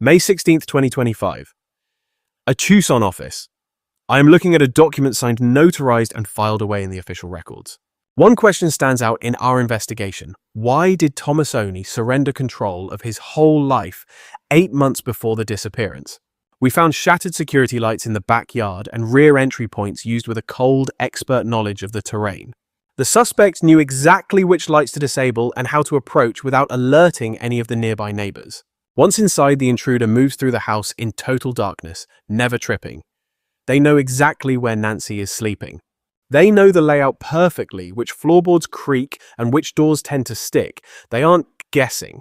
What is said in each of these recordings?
May 16th, 2025. A Tucson office. I am looking at a document signed, notarized, and filed away in the official records. One question stands out in our investigation. Why did Tommaso Cioni surrender control of his whole life 8 months before the disappearance? We found shattered security lights in the backyard and rear entry points used with a cold, expert knowledge of the terrain. The suspect knew exactly which lights to disable and how to approach without alerting any of the nearby neighbors. Once inside, the intruder moves through the house in total darkness, never tripping. They know exactly where Nancy is sleeping. They know the layout perfectly, which floorboards creak and which doors tend to stick. They aren't guessing.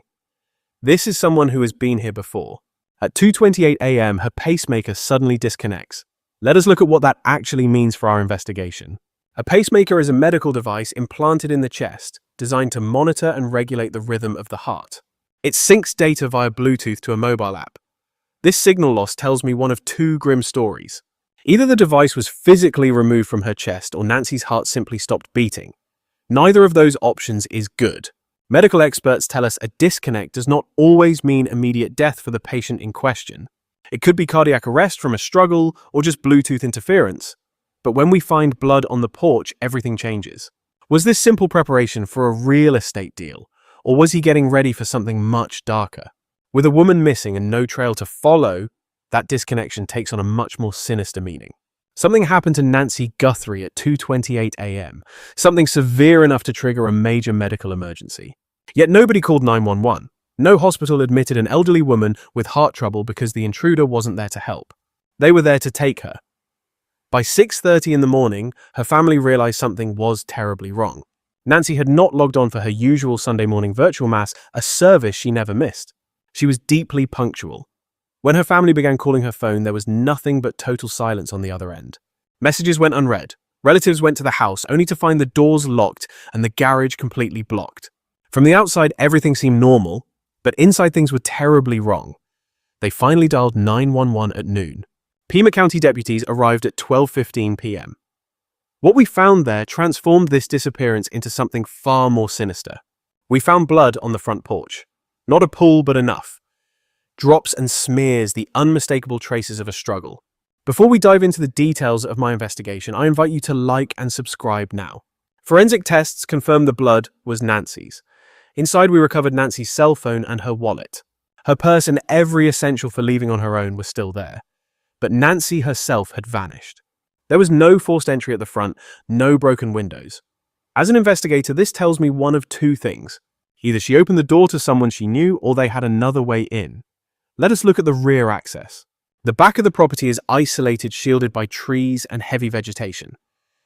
This is someone who has been here before. At 2:28 a.m., her pacemaker suddenly disconnects. Let us look at what that actually means for our investigation. A pacemaker is a medical device implanted in the chest, designed to monitor and regulate the rhythm of the heart. It syncs data via Bluetooth to a mobile app. This signal loss tells me one of two grim stories. Either the device was physically removed from her chest or Nancy's heart simply stopped beating. Neither of those options is good. Medical experts tell us a disconnect does not always mean immediate death for the patient in question. It could be cardiac arrest from a struggle or just Bluetooth interference. But when we find blood on the porch, everything changes. Was this simple preparation for a real estate deal, or was he getting ready for something much darker? With a woman missing and no trail to follow, that disconnection takes on a much more sinister meaning. Something happened to Nancy Guthrie at 2:28 a.m., something severe enough to trigger a major medical emergency. Yet nobody called 911. No hospital admitted an elderly woman with heart trouble because the intruder wasn't there to help. They were there to take her. By 6:30 in the morning, her family realized something was terribly wrong. Nancy had not logged on for her usual Sunday morning virtual mass, a service she never missed. She was deeply punctual. When her family began calling her phone, there was nothing but total silence on the other end. Messages went unread. Relatives went to the house, only to find the doors locked and the garage completely blocked. From the outside, everything seemed normal, but inside things were terribly wrong. They finally dialed 911 at noon. Pima County deputies arrived at 12:15 p.m. What we found there transformed this disappearance into something far more sinister. We found blood on the front porch. Not a pool, but enough. Drops and smears, the unmistakable traces of a struggle. Before we dive into the details of my investigation, I invite you to like and subscribe now. Forensic tests confirmed the blood was Nancy's. Inside, we recovered Nancy's cell phone and her wallet. Her purse and every essential for leaving on her own were still there. But Nancy herself had vanished. There was no forced entry at the front, no broken windows. As an investigator, this tells me one of two things. Either she opened the door to someone she knew, or they had another way in. Let us look at the rear access. The back of the property is isolated, shielded by trees and heavy vegetation.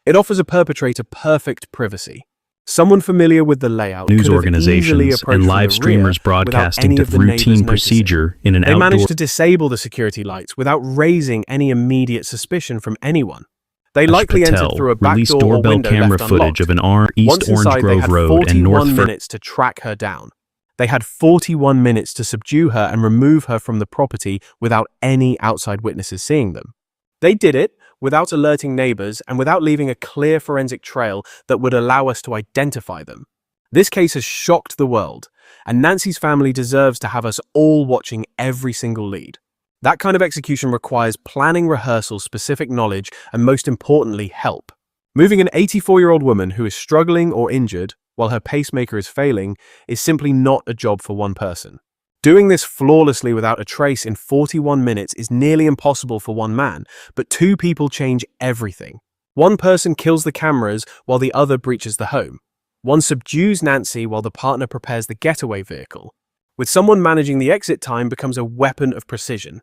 It offers a perpetrator perfect privacy. Someone familiar with the layout News organizations and live streamers broadcasting the routine procedure in an outdoor... They managed to disable the security lights without raising any immediate suspicion from anyone. They likely entered through a back door or window camera left footage unlocked. of an East Orange Grove Road and North... Once inside, they had 41 minutes to track her down. They had 41 minutes to subdue her and remove her from the property without any outside witnesses seeing them. They did it without alerting neighbors and without leaving a clear forensic trail that would allow us to identify them. This case has shocked the world, and Nancy's family deserves to have us all watching every single lead. That kind of execution requires planning, rehearsal, specific knowledge, and most importantly, help. Moving an 84-year-old woman who is struggling or injured while her pacemaker is failing is simply not a job for one person. Doing this flawlessly without a trace in 41 minutes is nearly impossible for one man, but two people change everything. One person kills the cameras while the other breaches the home. One subdues Nancy while the partner prepares the getaway vehicle. With someone managing the exit time becomes a weapon of precision.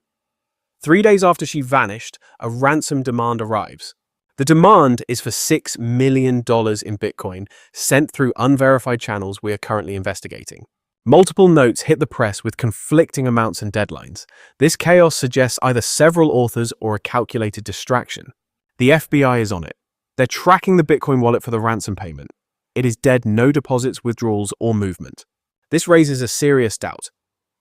3 days after she vanished, a ransom demand arrives. The demand is for $6 million in Bitcoin, sent through unverified channels we are currently investigating. Multiple notes hit the press with conflicting amounts and deadlines. This chaos suggests either several authors or a calculated distraction. The FBI is on it. They're tracking the Bitcoin wallet for the ransom payment. It is dead, no deposits, withdrawals, or movement. This raises a serious doubt.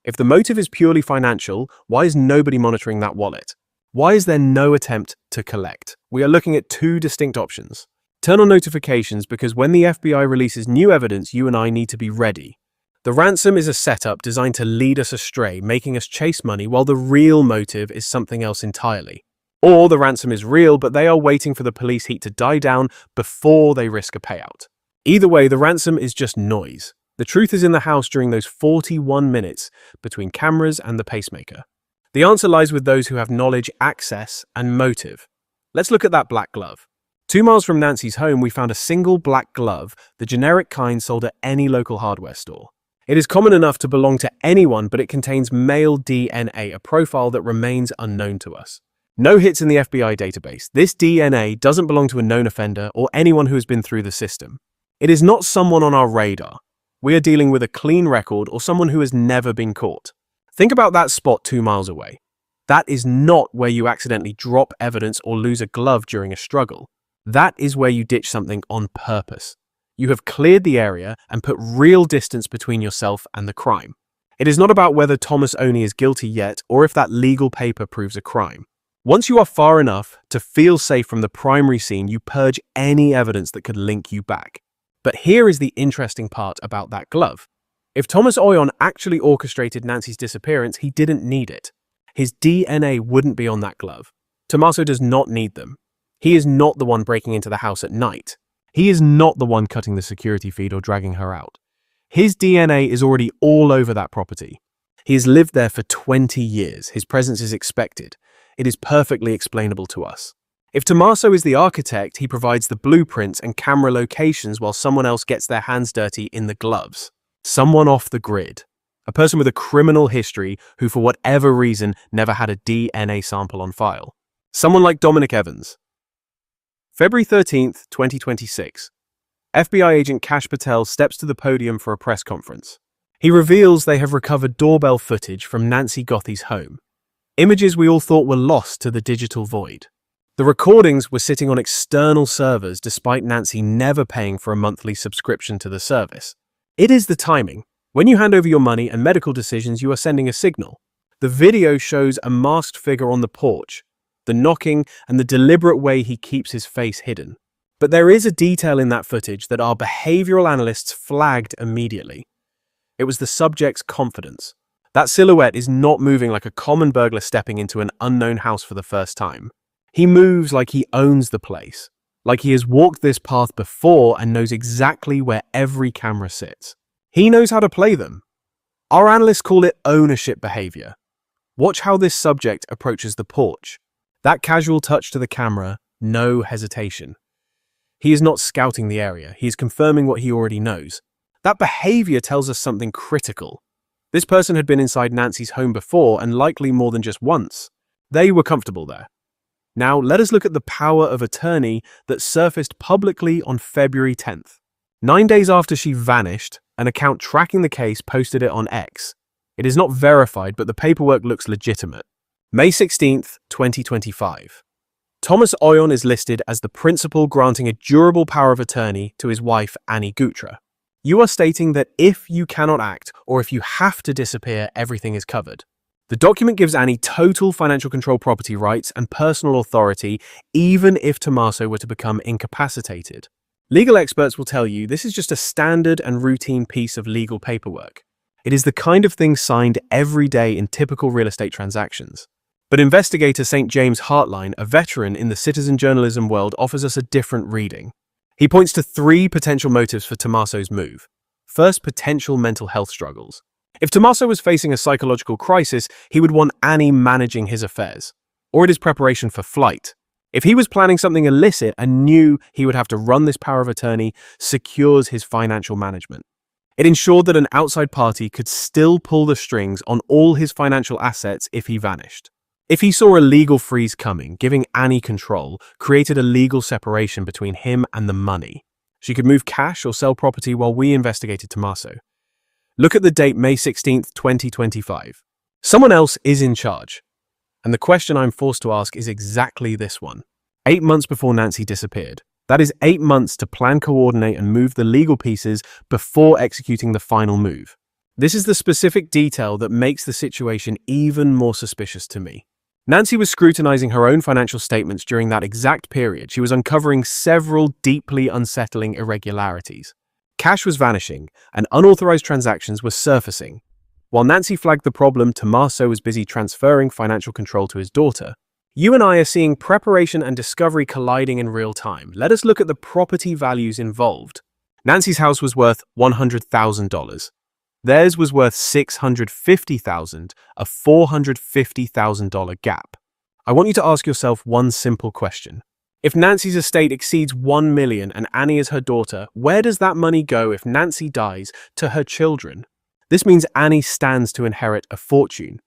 If the motive is purely financial, why is nobody monitoring that wallet? Why is there no attempt to collect? We are looking at two distinct options. Turn on notifications because when the FBI releases new evidence, you and I need to be ready. The ransom is a setup designed to lead us astray, making us chase money while the real motive is something else entirely. Or the ransom is real, but they are waiting for the police heat to die down before they risk a payout. Either way, the ransom is just noise. The truth is in the house during those 41 minutes between cameras and the pacemaker. The answer lies with those who have knowledge, access, and motive. Let's look at that black glove. 2 miles from Nancy's home, we found a single black glove, the generic kind sold at any local hardware store. It is common enough to belong to anyone, but it contains male DNA, a profile that remains unknown to us. No hits in the FBI database. This DNA doesn't belong to a known offender or anyone who has been through the system. It is not someone on our radar. We are dealing with a clean record or someone who has never been caught. Think about that spot 2 miles away. That is not where you accidentally drop evidence or lose a glove during a struggle. That is where you ditch something on purpose. You have cleared the area and put real distance between yourself and the crime. It is not about whether Tommaso Cioni is guilty yet or if that legal paper proves a crime. Once you are far enough to feel safe from the primary scene, you purge any evidence that could link you back. But here is the interesting part about that glove. If Tommaso Cioni actually orchestrated Nancy's disappearance, he didn't need it. His DNA wouldn't be on that glove. Tommaso does not need them. He is not the one breaking into the house at night. He is not the one cutting the security feed or dragging her out. His DNA is already all over that property. He has lived there for 20 years. His presence is expected. It is perfectly explainable to us. If Tommaso is the architect, he provides the blueprints and camera locations while someone else gets their hands dirty in the gloves. Someone off the grid. A person with a criminal history who, for whatever reason, never had a DNA sample on file. Someone like Dominic Evans. February 13th, 2026. FBI agent Kash Patel steps to the podium for a press conference. He reveals they have recovered doorbell footage from Nancy Guthrie's home. Images we all thought were lost to the digital void. The recordings were sitting on external servers despite Nancy never paying for a monthly subscription to the service. It is the timing. When you hand over your money and medical decisions, you are sending a signal. The video shows a masked figure on the porch, the knocking, and the deliberate way he keeps his face hidden. But there is a detail in that footage that our behavioral analysts flagged immediately. It was the subject's confidence. That silhouette is not moving like a common burglar stepping into an unknown house for the first time. He moves like he owns the place, like he has walked this path before and knows exactly where every camera sits. He knows how to play them. Our analysts call it ownership behavior. Watch how this subject approaches the porch. That casual touch to the camera, no hesitation. He is not scouting the area, he is confirming what he already knows. That behavior tells us something critical. This person had been inside Nancy's home before and likely more than just once. They were comfortable there. Now let us look at the power of attorney that surfaced publicly on February 10th. 9 days after she vanished, an account tracking the case posted it on X. It is not verified, but the paperwork looks legitimate. May 16th, 2025. Tommaso Cioni is listed as the principal granting a durable power of attorney to his wife, Annie Guthrie. You are stating that if you cannot act or if you have to disappear, everything is covered. The document gives Annie total financial control, property rights, and personal authority, even if Tommaso were to become incapacitated. Legal experts will tell you this is just a standard and routine piece of legal paperwork. It is the kind of thing signed every day in typical real estate transactions. But investigator St. James Hartline, a veteran in the citizen journalism world, offers us a different reading. He points to 3 potential motives for Tommaso's move. First, potential mental health struggles. If Tommaso was facing a psychological crisis, he would want Annie managing his affairs. Or it is preparation for flight. If he was planning something illicit and knew he would have to run this power of attorney, secures his financial management. It ensured that an outside party could still pull the strings on all his financial assets if he vanished. If he saw a legal freeze coming, giving Annie control created a legal separation between him and the money. She could move cash or sell property while we investigated Tommaso. Look at the date, May 16th, 2025. Someone else is in charge. And the question I'm forced to ask is exactly this one. 8 months before Nancy disappeared. That is 8 months to plan, coordinate, and move the legal pieces before executing the final move. This is the specific detail that makes the situation even more suspicious to me. Nancy was scrutinizing her own financial statements during that exact period. She was uncovering several deeply unsettling irregularities. Cash was vanishing, and unauthorized transactions were surfacing. While Nancy flagged the problem, Tommaso was busy transferring financial control to his daughter. You and I are seeing preparation and discovery colliding in real time. Let us look at the property values involved. Nancy's house was worth $100,000. Theirs was worth $650,000, a $450,000 gap. I want you to ask yourself one simple question. If Nancy's estate exceeds $1 million and Annie is her daughter, where does that money go if Nancy dies to her children? This means Annie stands to inherit a fortune.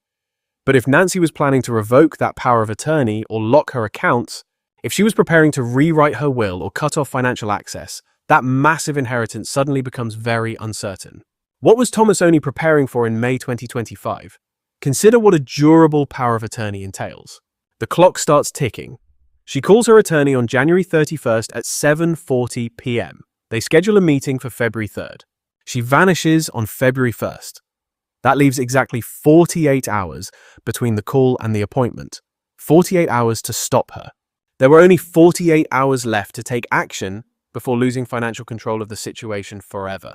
But if Nancy was planning to revoke that power of attorney or lock her accounts, if she was preparing to rewrite her will or cut off financial access, that massive inheritance suddenly becomes very uncertain. What was Tommaso Cioni preparing for in May 2025? Consider what a durable power of attorney entails. The clock starts ticking. She calls her attorney on January 31st at 7:40 p.m. They schedule a meeting for February 3rd. She vanishes on February 1st. That leaves exactly 48 hours between the call and the appointment. 48 hours to stop her. There were only 48 hours left to take action before losing financial control of the situation forever.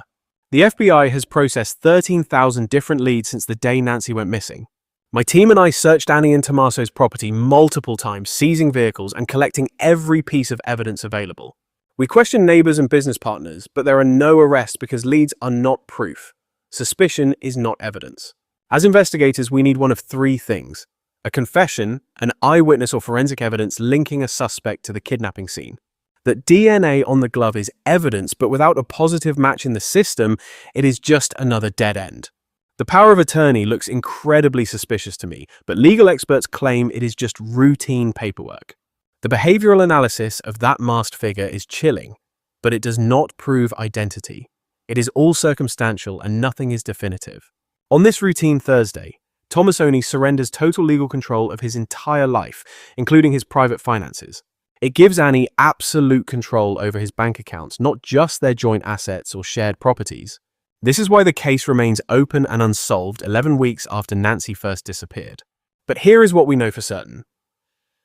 The FBI has processed 13,000 different leads since the day Nancy went missing. My team and I searched Annie and Tommaso's property multiple times, seizing vehicles and collecting every piece of evidence available. We questioned neighbors and business partners, but there are no arrests because leads are not proof. Suspicion is not evidence. As investigators, we need one of three things: a confession, an eyewitness or forensic evidence linking a suspect to the kidnapping scene. That DNA on the glove is evidence, but without a positive match in the system, it is just another dead end. The power of attorney looks incredibly suspicious to me, but legal experts claim it is just routine paperwork. The behavioral analysis of that masked figure is chilling, but it does not prove identity. It is all circumstantial and nothing is definitive. On this routine Thursday, Tommaso Cioni surrenders total legal control of his entire life, including his private finances. It gives Annie absolute control over his bank accounts, not just their joint assets or shared properties. This is why the case remains open and unsolved 11 weeks after Nancy first disappeared. But here is what we know for certain.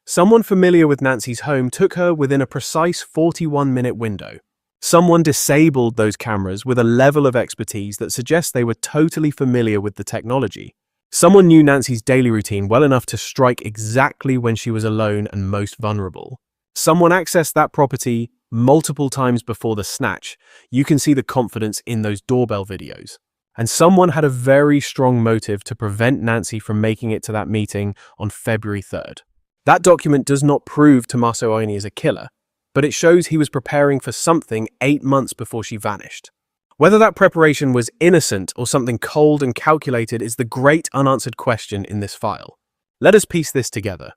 Someone familiar with Nancy's home took her within a precise 41-minute window. Someone disabled those cameras with a level of expertise that suggests they were totally familiar with the technology. Someone knew Nancy's daily routine well enough to strike exactly when she was alone and most vulnerable. Someone accessed that property multiple times before the snatch. You can see the confidence in those doorbell videos. And someone had a very strong motive to prevent Nancy from making it to that meeting on February 3rd. That document does not prove Tommaso Cioni is a killer, but it shows he was preparing for something 8 months before she vanished. Whether that preparation was innocent or something cold and calculated is the great unanswered question in this file. Let us piece this together.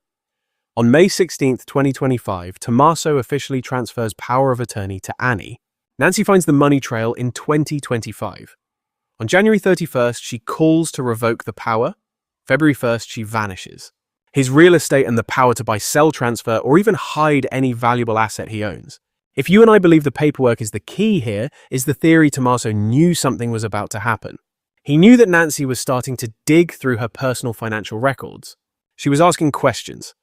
On May 16, 2025, Tommaso officially transfers power of attorney to Annie. Nancy finds the money trail in 2025. On January 31st, she calls to revoke the power. February 1st, she vanishes. His real estate and the power to buy, sell, transfer, or even hide any valuable asset he owns. If you and I believe the paperwork is the key here, is the theory Tommaso knew something was about to happen. He knew that Nancy was starting to dig through her personal financial records. She was asking questions.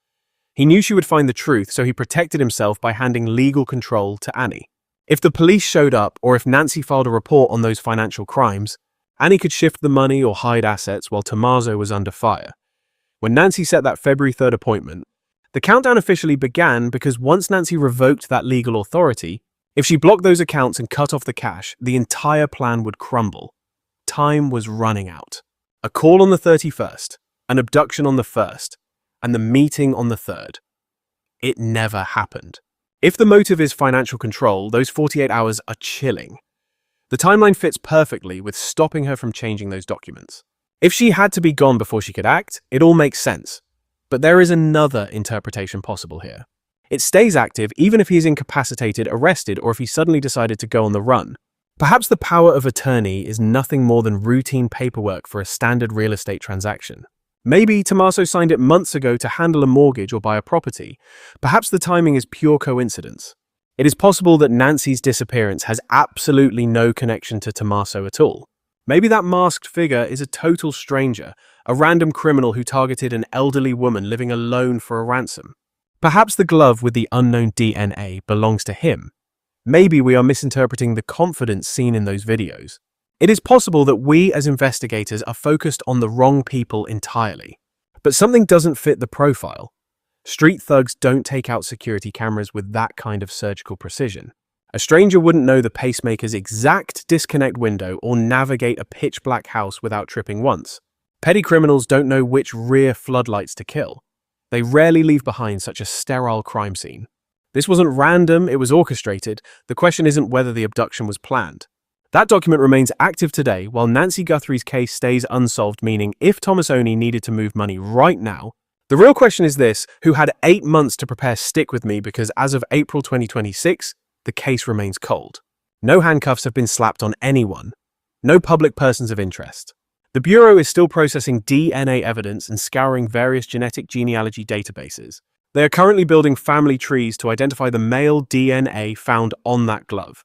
He knew she would find the truth, so he protected himself by handing legal control to Annie. If the police showed up, or if Nancy filed a report on those financial crimes, Annie could shift the money or hide assets while Tommaso was under fire. When Nancy set that February 3rd appointment, the countdown officially began because once Nancy revoked that legal authority, if she blocked those accounts and cut off the cash, the entire plan would crumble. Time was running out. A call on the 31st, an abduction on the 1st, and the meeting on the 3rd. It never happened. If the motive is financial control, those 48 hours are chilling. The timeline fits perfectly with stopping her from changing those documents. If she had to be gone before she could act, it all makes sense. But there is another interpretation possible here. It stays active even if he is incapacitated, arrested, or if he suddenly decided to go on the run. Perhaps the power of attorney is nothing more than routine paperwork for a standard real estate transaction. Maybe Tommaso signed it months ago to handle a mortgage or buy a property. Perhaps the timing is pure coincidence. It is possible that Nancy's disappearance has absolutely no connection to Tommaso at all. Maybe that masked figure is a total stranger, a random criminal who targeted an elderly woman living alone for a ransom. Perhaps the glove with the unknown DNA belongs to him. Maybe we are misinterpreting the confidence seen in those videos. It is possible that we as investigators are focused on the wrong people entirely. But something doesn't fit the profile. Street thugs don't take out security cameras with that kind of surgical precision. A stranger wouldn't know the pacemaker's exact disconnect window or navigate a pitch-black house without tripping once. Petty criminals don't know which rear floodlights to kill. They rarely leave behind such a sterile crime scene. This wasn't random, it was orchestrated. The question isn't whether the abduction was planned. That document remains active today while Nancy Guthrie's case stays unsolved, meaning if Tommaso Cioni needed to move money right now, the real question is this: who had 8 months to prepare stick with me, because as of April 2026, the case remains cold. No handcuffs have been slapped on anyone. No public persons of interest. The Bureau is still processing DNA evidence and scouring various genetic genealogy databases. They are currently building family trees to identify the male DNA found on that glove.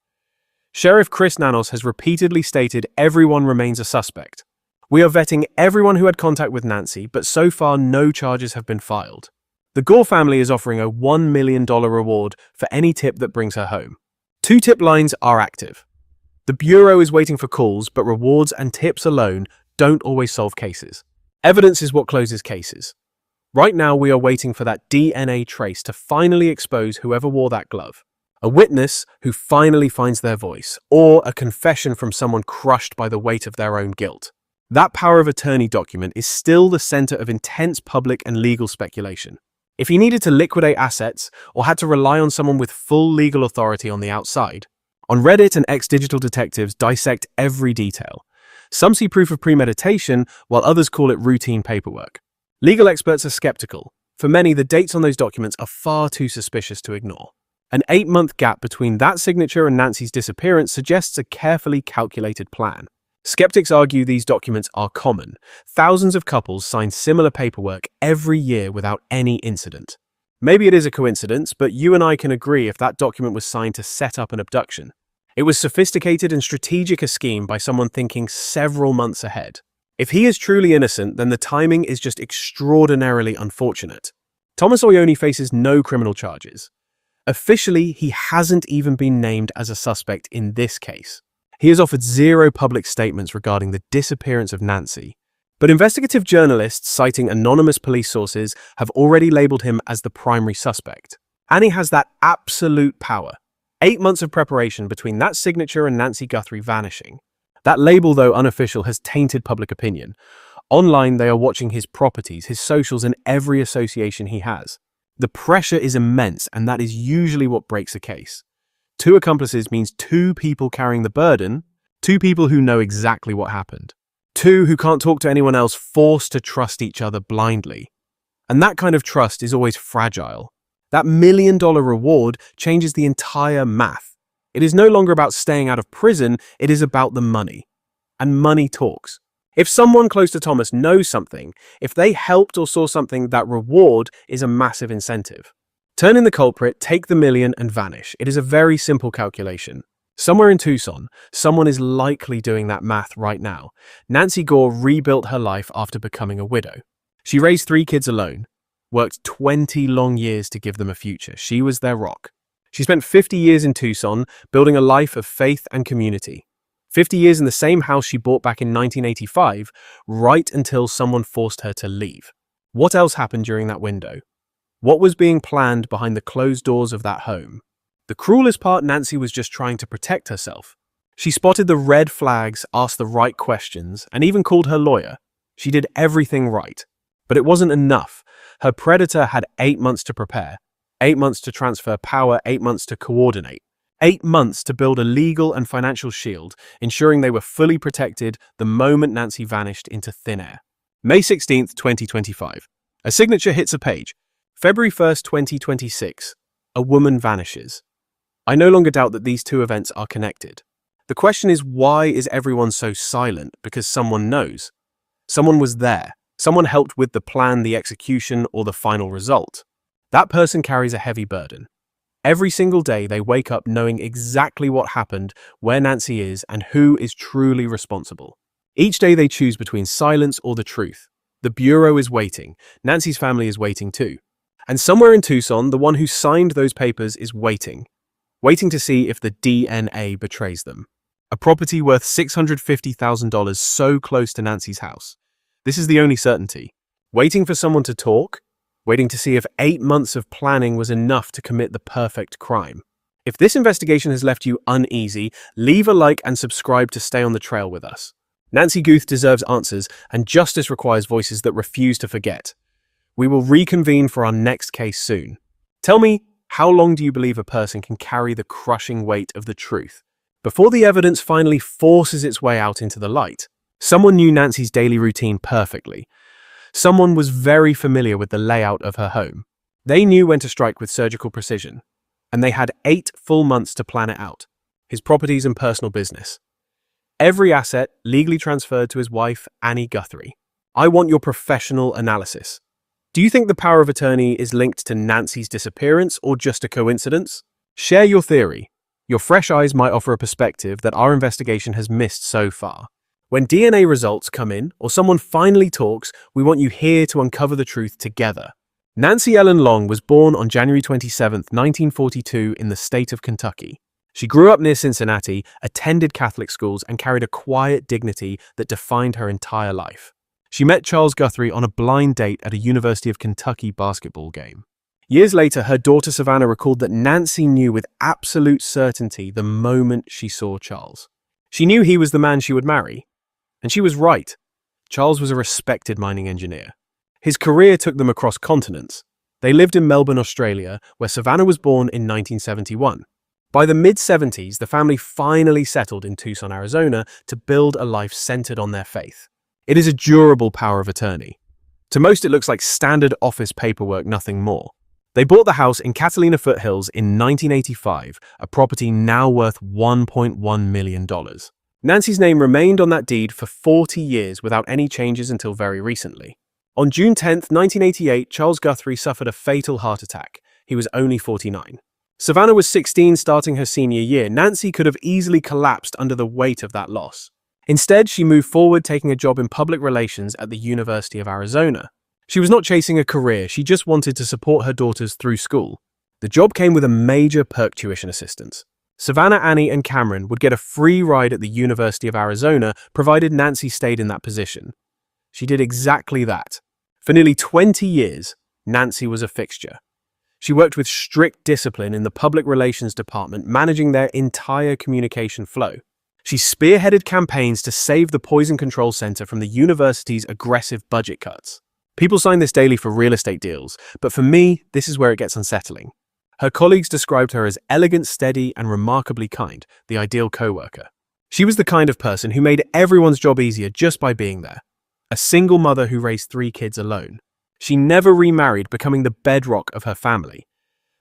Sheriff Chris Nanos has repeatedly stated everyone remains a suspect. We are vetting everyone who had contact with Nancy, but so far no charges have been filed. The Gore family is offering a $1 million reward for any tip that brings her home. 2 tip lines are active. The Bureau is waiting for calls, but rewards and tips alone don't always solve cases. Evidence is what closes cases. Right now we are waiting for that DNA trace to finally expose whoever wore that glove. A witness who finally finds their voice, or a confession from someone crushed by the weight of their own guilt. That power of attorney document is still the center of intense public and legal speculation. If he needed to liquidate assets or had to rely on someone with full legal authority on the outside. On Reddit and ex-digital detectives dissect every detail. Some see proof of premeditation, while others call it routine paperwork. Legal experts are skeptical. For many, the dates on those documents are far too suspicious to ignore. An 8-month gap between that signature and Nancy's disappearance suggests a carefully calculated plan. Skeptics argue these documents are common. Thousands of couples sign similar paperwork every year without any incident. Maybe it is a coincidence, but you and I can agree if that document was signed to set up an abduction. It was sophisticated and strategic a scheme by someone thinking several months ahead. If he is truly innocent, then the timing is just extraordinarily unfortunate. Tommaso Cioni faces no criminal charges. Officially, he hasn't even been named as a suspect in this case. He has offered 0 public statements regarding the disappearance of Nancy. But investigative journalists citing anonymous police sources have already labeled him as the primary suspect. And he has that absolute power. 8 months of preparation between that signature and Nancy Guthrie vanishing. That label, though unofficial, has tainted public opinion. Online, they are watching his properties, his socials, and every association he has. The pressure is immense, and that is usually what breaks a case. 2 accomplices means 2 people carrying the burden, 2 people who know exactly what happened. 2 who can't talk to anyone else, forced to trust each other blindly. And that kind of trust is always fragile. That $1 million reward changes the entire math. It is no longer about staying out of prison, it is about the money. And money talks. If someone close to Thomas knows something, if they helped or saw something, that reward is a massive incentive. Turn in the culprit, take the $1 million, and vanish. It is a very simple calculation. Somewhere in Tucson, someone is likely doing that math right now. Nancy Gore rebuilt her life after becoming a widow. She raised 3 kids alone, worked 20 long years to give them a future. She was their rock. She spent 50 years in Tucson, building a life of faith and community. 50 years in the same house she bought back in 1985, right until someone forced her to leave. What else happened during that window? What was being planned behind the closed doors of that home? The cruelest part, Nancy was just trying to protect herself. She spotted the red flags, asked the right questions, and even called her lawyer. She did everything right. But it wasn't enough. Her predator had 8 months to prepare, 8 months to transfer power, 8 months to coordinate. 8 months to build a legal and financial shield, ensuring they were fully protected the moment Nancy vanished into thin air. May 16, 2025. A signature hits a page. February 1st, 2026. A woman vanishes. I no longer doubt that these 2 events are connected. The question is, why is everyone so silent? Because someone knows. Someone was there. Someone helped with the plan, the execution, or the final result. That person carries a heavy burden. Every single day, they wake up knowing exactly what happened, where Nancy is, and who is truly responsible. Each day, they choose between silence or the truth. The Bureau is waiting. Nancy's family is waiting too. And somewhere in Tucson, the one who signed those papers is waiting. waiting to see if the DNA betrays them. A property worth $650,000 so close to Nancy's house. This is the only certainty. Waiting for someone to talk, waiting to see if 8 months of planning was enough to commit the perfect crime. If this investigation has left you uneasy, leave a like and subscribe to stay on the trail with us. Nancy Guthrie deserves answers, and justice requires voices that refuse to forget. We will reconvene for our next case soon. Tell me, how long do you believe a person can carry the crushing weight of the truth before the evidence finally forces its way out into the light? Someone knew Nancy's daily routine perfectly. Someone was very familiar with the layout of her home. They knew when to strike with surgical precision, and they had 8 full months to plan it out. His properties and personal business. Every asset legally transferred to his wife, Annie Guthrie. I want your professional analysis. Do you think the power of attorney is linked to Nancy's disappearance or just a coincidence? Share your theory. Your fresh eyes might offer a perspective that our investigation has missed so far. When DNA results come in or someone finally talks, we want you here to uncover the truth together. Nancy Ellen Long was born on January 27, 1942 in the state of Kentucky. She grew up near Cincinnati, attended Catholic schools, and carried a quiet dignity that defined her entire life. She met Charles Guthrie on a blind date at a University of Kentucky basketball game. Years later, her daughter Savannah recalled that Nancy knew with absolute certainty the moment she saw Charles. She knew he was the man she would marry. And she was right. Charles was a respected mining engineer. His career took them across continents. They lived in Melbourne, Australia, where Savannah was born in 1971. By the mid-70s, the family finally settled in Tucson, Arizona, to build a life centered on their faith. It is a durable power of attorney. To most, it looks like standard office paperwork, nothing more. They bought the house in Catalina Foothills in 1985, a property now worth $1.1 million. Nancy's name remained on that deed for 40 years without any changes until very recently. On June 10, 1988, Charles Guthrie suffered a fatal heart attack. He was only 49. Savannah was 16, starting her senior year. Nancy could have easily collapsed under the weight of that loss. Instead, she moved forward, taking a job in public relations at the University of Arizona. She was not chasing a career, she just wanted to support her daughters through school. The job came with a major perk tuition assistance. Savannah, Annie, and Cameron would get a free ride at the University of Arizona, provided Nancy stayed in that position. She did exactly that. For nearly 20 years, Nancy was a fixture. She worked with strict discipline in the public relations department, managing their entire communication flow. She spearheaded campaigns to save the Poison Control Center from the university's aggressive budget cuts. People sign this daily for real estate deals, but for me, this is where it gets unsettling. Her colleagues described her as elegant, steady, and remarkably kind, the ideal co-worker. She was the kind of person who made everyone's job easier just by being there. A single mother who raised 3 kids alone. She never remarried, becoming the bedrock of her family.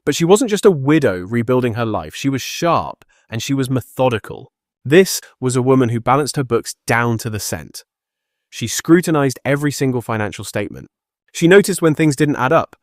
But she wasn't just a widow rebuilding her life. She was sharp, and she was methodical. This was a woman who balanced her books down to the cent. She scrutinized every single financial statement. She noticed when things didn't add up.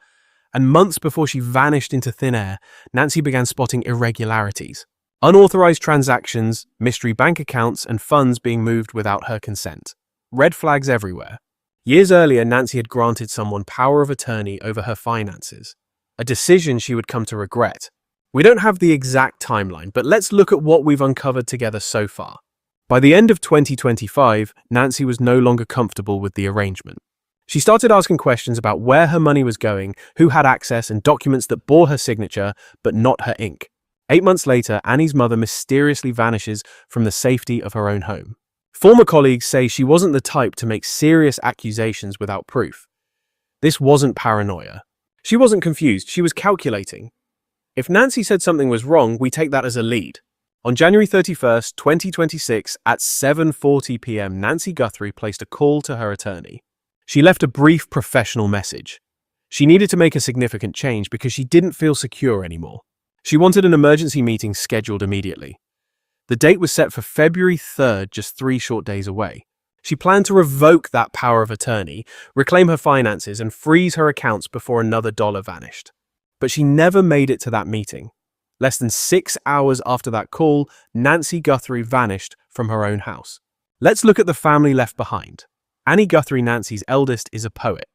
And months before she vanished into thin air, Nancy began spotting irregularities. Unauthorized transactions, mystery bank accounts, and funds being moved without her consent. Red flags everywhere. Years earlier, Nancy had granted someone power of attorney over her finances. A decision she would come to regret. We don't have the exact timeline, but let's look at what we've uncovered together so far. By the end of 2025, Nancy was no longer comfortable with the arrangement. She started asking questions about where her money was going, who had access, and documents that bore her signature, but not her ink. 8 months later, Annie's mother mysteriously vanishes from the safety of her own home. Former colleagues say she wasn't the type to make serious accusations without proof. This wasn't paranoia. She wasn't confused, she was calculating. If Nancy said something was wrong, we take that as a lead. On January 31st, 2026, at 7:40 p.m., Nancy Guthrie placed a call to her attorney. She left a brief professional message. She needed to make a significant change because she didn't feel secure anymore. She wanted an emergency meeting scheduled immediately. The date was set for February 3rd, just 3 short days away. She planned to revoke that power of attorney, reclaim her finances, and freeze her accounts before another dollar vanished. But she never made it to that meeting. Less than 6 hours after that call, Nancy Guthrie vanished from her own house. Let's look at the family left behind. Annie Guthrie, Nancy's eldest, is a poet.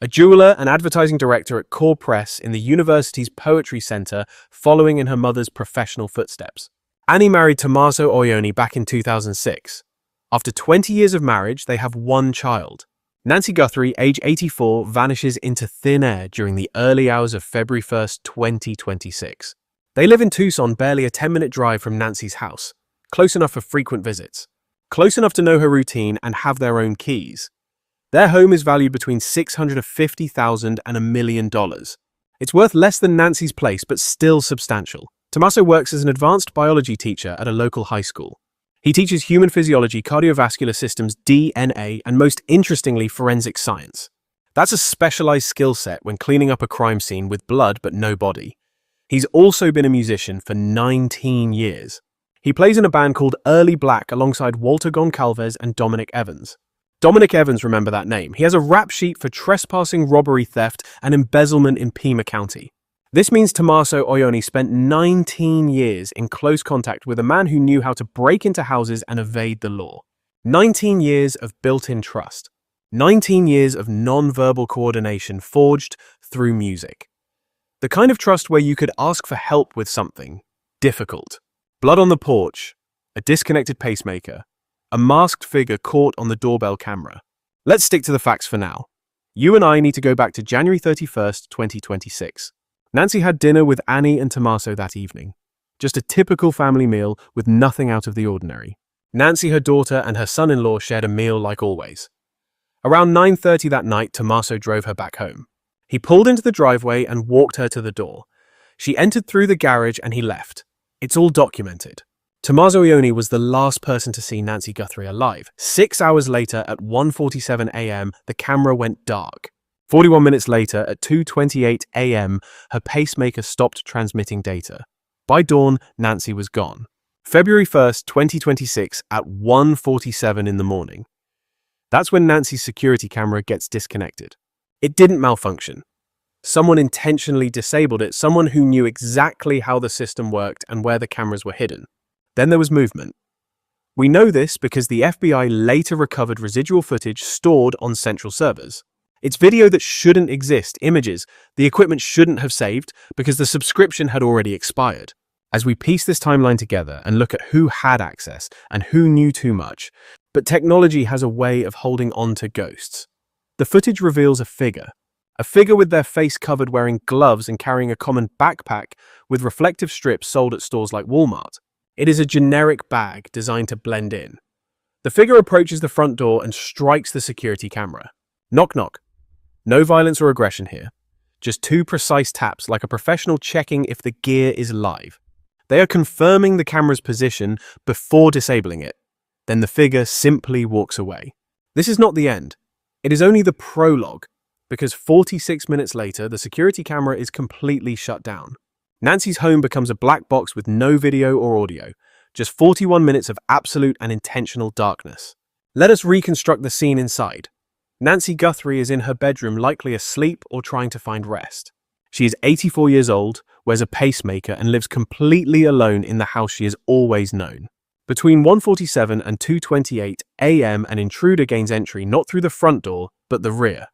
a jeweler and advertising director at Core Press in the university's Poetry Center, following in her mother's professional footsteps. Annie married Tommaso Cioni back in 2006. After 20 years of marriage, they have one child. Nancy Guthrie, age 84, vanishes into thin air during the early hours of February 1st, 2026. They live in Tucson, barely a 10-minute drive from Nancy's house, close enough for frequent visits, close enough to know her routine and have their own keys. Their home is valued between $650,000 and $1 million. It's worth less than Nancy's place, but still substantial. Tommaso works as an advanced biology teacher at a local high school. He teaches human physiology, cardiovascular systems, DNA, and most interestingly, forensic science. That's a specialized skill set when cleaning up a crime scene with blood but no body. He's also been a musician for 19 years. He plays in a band called Early Black alongside Walter Goncalves and Dominic Evans. Dominic Evans, remember that name. He has a rap sheet for trespassing, robbery, theft, and embezzlement in Pima County. This means Tommaso Cioni spent 19 years in close contact with a man who knew how to break into houses and evade the law. 19 years of built-in trust. 19 years of non-verbal coordination forged through music. The kind of trust where you could ask for help with something difficult. Blood on the porch, a disconnected pacemaker, a masked figure caught on the doorbell camera. Let's stick to the facts for now. You and I need to go back to January 31st, 2026. Nancy had dinner with Annie and Tommaso that evening. Just a typical family meal with nothing out of the ordinary. Nancy, her daughter, and her son-in-law shared a meal like always. Around 9:30 that night, Tommaso drove her back home. He pulled into the driveway and walked her to the door. She entered through the garage and he left. It's all documented. Tommaso Cioni was the last person to see Nancy Guthrie alive. 6 hours later, at 1:47 a.m., the camera went dark. 41 minutes later, at 2:28 a.m., her pacemaker stopped transmitting data. By dawn, Nancy was gone. February 1st, 2026, at 1:47 in the morning. That's when Nancy's security camera gets disconnected. It didn't malfunction. Someone intentionally disabled it, someone who knew exactly how the system worked and where the cameras were hidden. Then there was movement. We know this because the FBI later recovered residual footage stored on central servers. It's video that shouldn't exist, images the equipment shouldn't have saved because the subscription had already expired. As we piece this timeline together and look at who had access and who knew too much, but technology has a way of holding on to ghosts. The footage reveals a figure with their face covered, wearing gloves and carrying a common backpack with reflective strips sold at stores like Walmart. It is a generic bag designed to blend in. The figure approaches the front door and strikes the security camera. Knock, knock. No violence or aggression here. Just two precise taps, like a professional checking if the gear is live. They are confirming the camera's position before disabling it. Then the figure simply walks away. This is not the end. It is only the prologue, because 46 minutes later, the security camera is completely shut down. Nancy's home becomes a black box with no video or audio, just 41 minutes of absolute and intentional darkness. Let us reconstruct the scene inside. Nancy Guthrie is in her bedroom, likely asleep or trying to find rest. She is 84 years old, wears a pacemaker, and lives completely alone in the house she has always known. Between 1:47 and 2:28 a.m., an intruder gains entry not through the front door, but the rear.